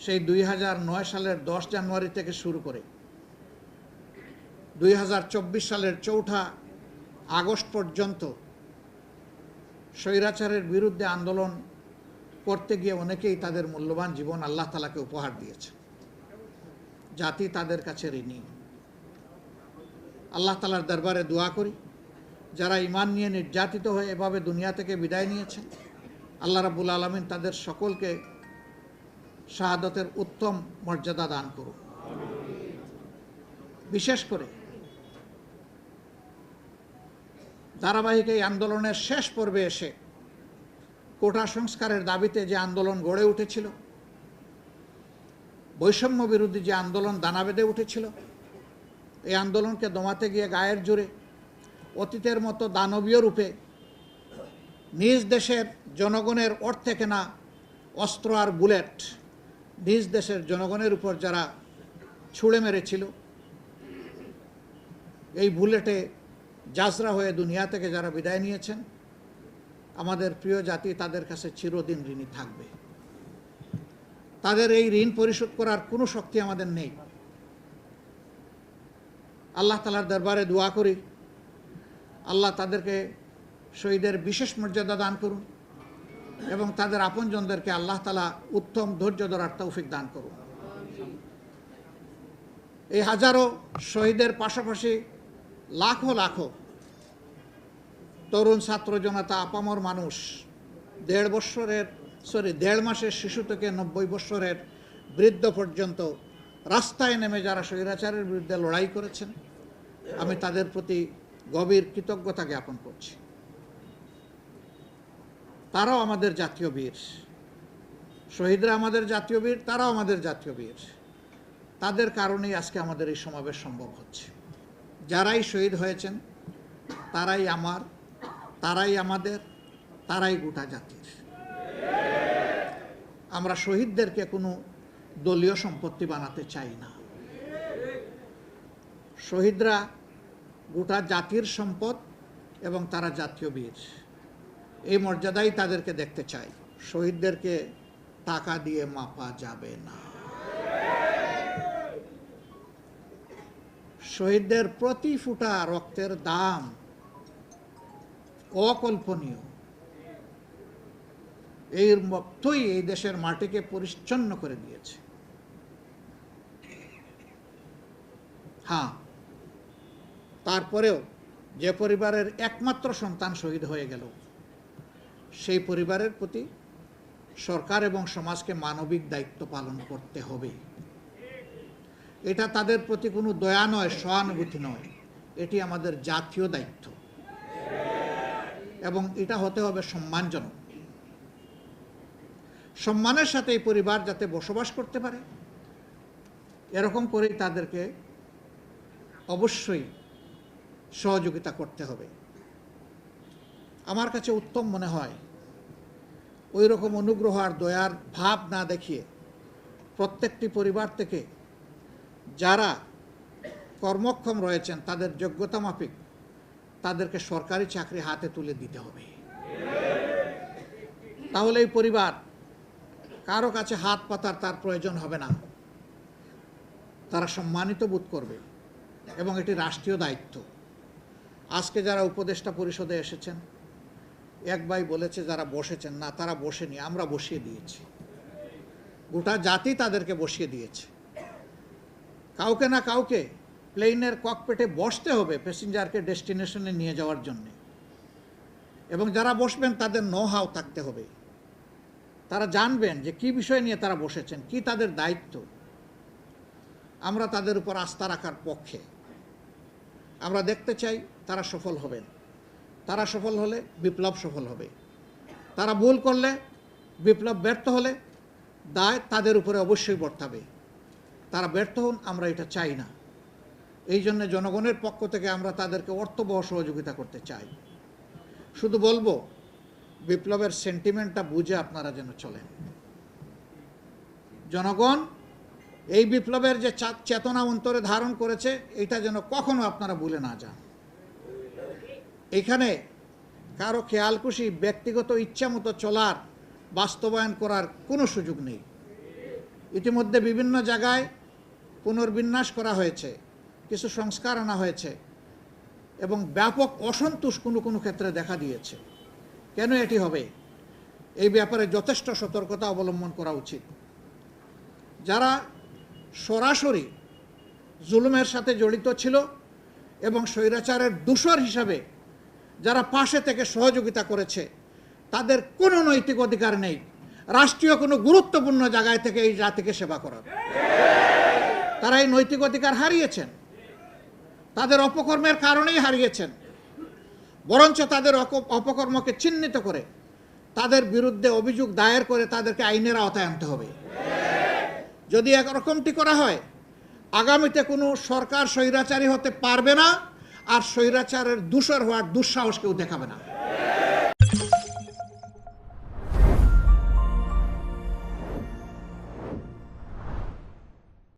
সেই 2009 সালের 10 জানুয়ারি থেকে শুরু করে 2024 সালের 4 আগস্ট পর্যন্ত স্বৈরাচারের বিরুদ্ধে আন্দোলন করতে গিয়ে অনেকেই তাদের মূল্যবান জীবন আল্লাহ তাআলাকে উপহার দিয়েছে। জাতি তাদের কাছে ঋণী। আল্লাহ তাআলার দরবারে দোয়া করি, যারা ঈমান নিয়ে নির্যাতিত হয়ে এভাবে দুনিয়া থেকে বিদায় নিয়েছেন, আল্লাহ রাব্বুল আলামিন তাদের সকলকে শাহাদাতের উত্তম মর্যাদা দান করুন। বিশেষ করে ধারাবাহিক এই আন্দোলনের শেষ পর্বে এসে কোটা সংস্কারের দাবিতে যে আন্দোলন গড়ে উঠেছিল, বৈষম্য বিরোধী যে আন্দোলন দানা বেঁধে উঠেছিল, এই আন্দোলনকে দমাতে গিয়ে গায়ের জোরে অতীতের মতো দানবীয় রূপে নিজ দেশের জনগণের অর্থে কেনা অস্ত্র আর বুলেট নিজ দেশের জনগণের উপর যারা ছুঁড়ে মেরেছিল, এই বুলেটে জাজরা হয়ে দুনিয়া থেকে যারা বিদায় নিয়েছেন, আমাদের প্রিয় জাতি তাদের কাছে চিরদিন ঋণী থাকবে। তাদের এই ঋণ পরিশোধ করার কোনো শক্তি আমাদের নেই। আল্লাহ তাআলার দরবারে দোয়া করি, আল্লাহ তাদেরকে শহীদের বিশেষ মর্যাদা দান করুন এবং তাদের আপনজনদেরকে আল্লাহ তাআলা উত্তম ধৈর্য ধরার তৌফিক দান করুন। এই হাজারো শহীদের পাশাপাশি লাখো লাখো তরুণ ছাত্র জনতা, আপামর মানুষ, 1.5 মাসের শিশু থেকে 90 বছরের বৃদ্ধ পর্যন্ত রাস্তায় নেমে যারা স্বৈরাচারের বিরুদ্ধে লড়াই করেছেন, আমি তাদের প্রতি গভীর কৃতজ্ঞতা জ্ঞাপন করছি। তারাও আমাদের জাতীয় বীর। শহীদরা আমাদের জাতীয় বীর, তারাও আমাদের জাতীয় বীর। তাদের কারণেই আজকে আমাদের এই সমাবেশ সম্ভব হচ্ছে। যারাই শহীদ হয়েছেন তারাই আমার, তারাই আমাদের, তারাই গোটা জাতির। আমরা শহীদদেরকে কোনো দলীয় সম্পত্তি বানাতে চাই না। শহীদরা গোটা জাতির সম্পদ এবং তারা জাতীয় বীর। এই মর্যাদাই তাদেরকে দেখতে চাই। শহীদদেরকে টাকা দিয়ে মাপা যাবে না। শহীদদের প্রতি ফোঁটা রক্তের দাম অকল্পনীয়। এই রক্তই এই দেশের মাটিকে পরিচ্ছন্ন করে দিয়েছে। হ্যাঁ, তারপরেও যে পরিবারের একমাত্র সন্তান শহীদ হয়ে গেল, সেই পরিবারের প্রতি সরকার এবং সমাজকে মানবিক দায়িত্ব পালন করতে হবে। এটা তাদের প্রতি কোনো দয়া নয়, সহানুভূতি নয়, এটি আমাদের জাতীয় দায়িত্ব এবং এটা হতে হবে সম্মানজনক। সম্মানের সাথে এই পরিবার যাতে বসবাস করতে পারে, এরকম করেই তাদেরকে অবশ্যই সহযোগিতা করতে হবে। আমার কাছে উত্তম মনে হয় ওই রকম অনুগ্রহ আর দয়ার ভাব না দেখিয়ে প্রত্যেকটি পরিবার থেকে যারা কর্মক্ষম রয়েছেন তাদের যোগ্যতা মাফিক তাদেরকে সরকারি চাকরি হাতে তুলে দিতে হবে। তাহলে এই পরিবার কারো কাছে হাত পাতার তার প্রয়োজন হবে না। তারা সম্মানিত বোধ করবে এবং এটি রাষ্ট্রীয় দায়িত্ব। আজকে যারা উপদেষ্টা পরিষদে এসেছেন, এক ভাই বলেছে যারা বসেছেন, না তারা বসেনি, আমরা বসিয়ে দিয়েছি। গোটা জাতি তাদেরকে বসিয়ে দিয়েছে। কাউকে না কাউকে প্লেনের ককপিটে বসতে হবে প্যাসেঞ্জারকে ডেস্টিনেশনে নিয়ে যাওয়ার জন্য, এবং যারা বসবেন তাদের নো হাউ থাকতে হবে। তারা জানবেন যে কী বিষয় নিয়ে তারা বসেছেন, কি তাদের দায়িত্ব। আমরা তাদের উপর আস্থা রাখার পক্ষে। আমরা দেখতে চাই তারা সফল হবেন। তারা সফল হলে বিপ্লব সফল হবে। তারা ভুল করলে, বিপ্লব ব্যর্থ হলে দায় তাদের উপরে অবশ্যই বর্তাবে। তারা ব্যর্থ হন, আমরা এটা চাই না। এই জন্য জনগণের পক্ষ থেকে আমরা তাদেরকে অর্থবহ সহযোগিতা করতে চাই। শুধু বলবো, বিপ্লবের সেন্টিমেন্টটা বুঝে আপনারা যেন চলেন। জনগণ এই বিপ্লবের যে চেতনা অন্তরে ধারণ করেছে, এটা যেন কখনো আপনারা ভুলে না যান। এখানে কারো খেয়ালখুশি ব্যক্তিগত ইচ্ছা মতো চলার, বাস্তবায়ন করার কোনো সুযোগ নেই। ইতিমধ্যে বিভিন্ন জায়গায় পুনর্বিন্যাস করা হয়েছে, কিছু সংস্কার আনা হয়েছে এবং ব্যাপক অসন্তোষ কোনো কোনো ক্ষেত্রে দেখা দিয়েছে। কেন এটি হবে? এই ব্যাপারে যথেষ্ট সতর্কতা অবলম্বন করা উচিত। যারা সরাসরি জুলুমের সাথে জড়িত ছিল এবং স্বৈরাচারের দূষর হিসাবে যারা পাশে থেকে সহযোগিতা করেছে, তাদের কোনো নৈতিক অধিকার নেই রাষ্ট্রীয় কোনো গুরুত্বপূর্ণ জায়গায় থেকে এই জাতিকে সেবা করার। তারা এই নৈতিক অধিকার হারিয়েছেন, তাদের অপকর্মের কারণেই হারিয়েছেন। বরঞ্চ তাদের অপকর্মকে চিহ্নিত করে তাদের বিরুদ্ধে অভিযোগ দায়ের করে তাদেরকে আইনের আওতায় আনতে হবে। যদি একরকমটি করা হয়, আগামীতে কোনো সরকার স্বৈরাচারী হতে পারবে না, আর স্বৈরাচারের দূষর হওয়ার দুঃসাহস কেউ দেখাবে না।